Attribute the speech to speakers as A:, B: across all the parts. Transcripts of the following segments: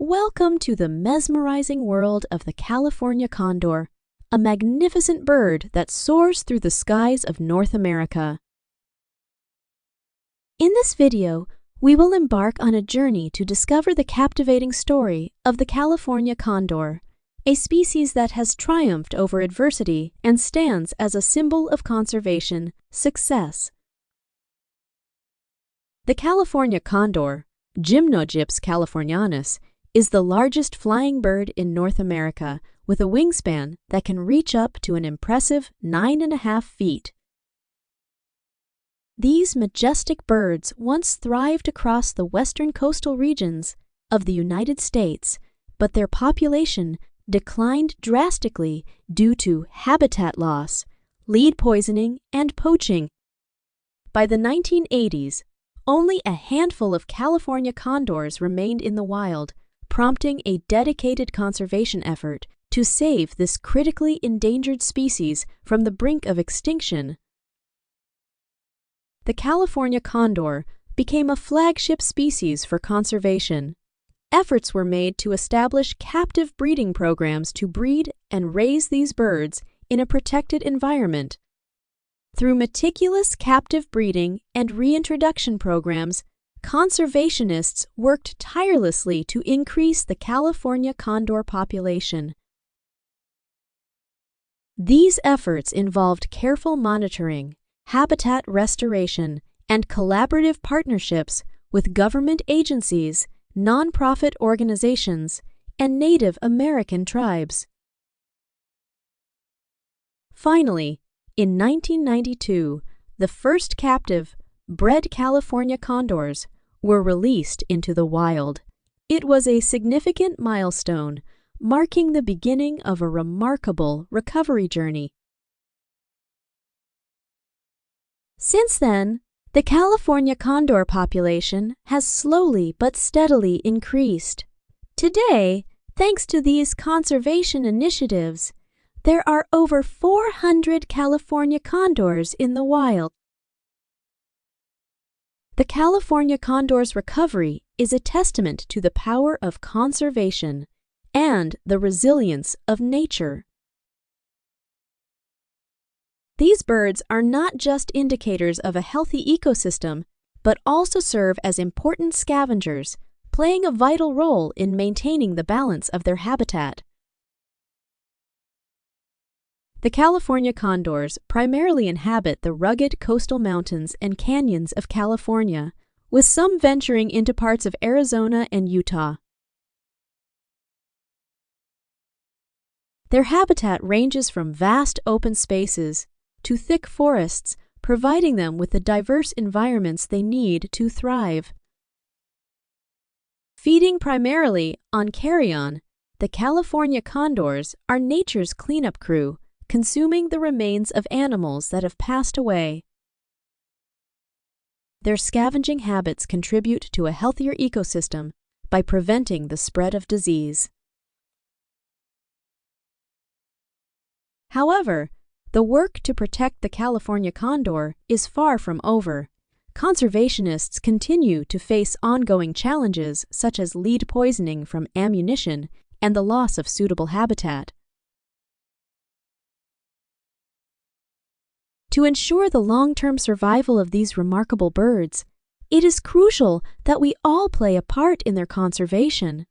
A: Welcome to the mesmerizing world of the California Condor, a magnificent bird that soars through the skies of North America. In this video, we will embark on a journey to discover the captivating story of the California Condor, a species that has triumphed over adversity and stands as a symbol of conservation success. The California Condor, Gymnogyps californianus, is the largest flying bird in North America, with a wingspan that can reach up to an impressive 9.5 feet. These majestic birds once thrived across the western coastal regions of the United States, but their population declined drastically due to habitat loss, lead poisoning, and poaching. By the 1980s, only a handful of California condors remained in the wild, prompting a dedicated conservation effort to save this critically endangered species from the brink of extinction. The California condor became a flagship species for conservation. Efforts were made to establish captive breeding programs to breed and raise these birds in a protected environment. Through meticulous captive breeding and reintroduction programs, conservationists worked tirelessly to increase the California condor population. These efforts involved careful monitoring, habitat restoration, and collaborative partnerships with government agencies, nonprofit organizations, and Native American tribes. Finally, in 1992, the first captive, bred California condors were released into the wild. It was a significant milestone, marking the beginning of a remarkable recovery journey. Since then, the California condor population has slowly but steadily increased. Today, thanks to these conservation initiatives, there are over 400 California condors in the wild. The California condor's recovery is a testament to the power of conservation and the resilience of nature. These birds are not just indicators of a healthy ecosystem, but also serve as important scavengers, playing a vital role in maintaining the balance of their habitat. The California condors primarily inhabit the rugged coastal mountains and canyons of California, with some venturing into parts of Arizona and Utah. Their habitat ranges from vast open spaces to thick forests, providing them with the diverse environments they need to thrive. Feeding primarily on carrion, the California condors are nature's cleanup crew, consuming the remains of animals that have passed away. Their scavenging habits contribute to a healthier ecosystem by preventing the spread of disease. However, the work to protect the California condor is far from over. Conservationists continue to face ongoing challenges such as lead poisoning from ammunition and the loss of suitable habitat. To ensure the long-term survival of these remarkable birds, it is crucial that we all play a part in their conservation.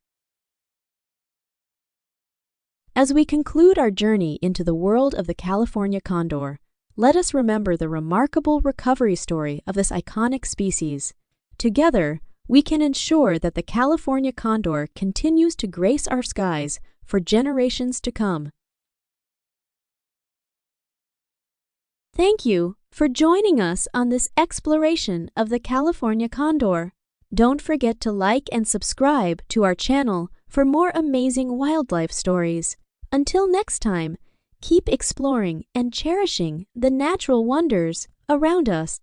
A: As we conclude our journey into the world of the California condor, let us remember the remarkable recovery story of this iconic species. Together, we can ensure that the California condor continues to grace our skies for generations to come. Thank you for joining us on this exploration of the California condor. Don't forget to like and subscribe to our channel for more amazing wildlife stories. Until next time, keep exploring and cherishing the natural wonders around us.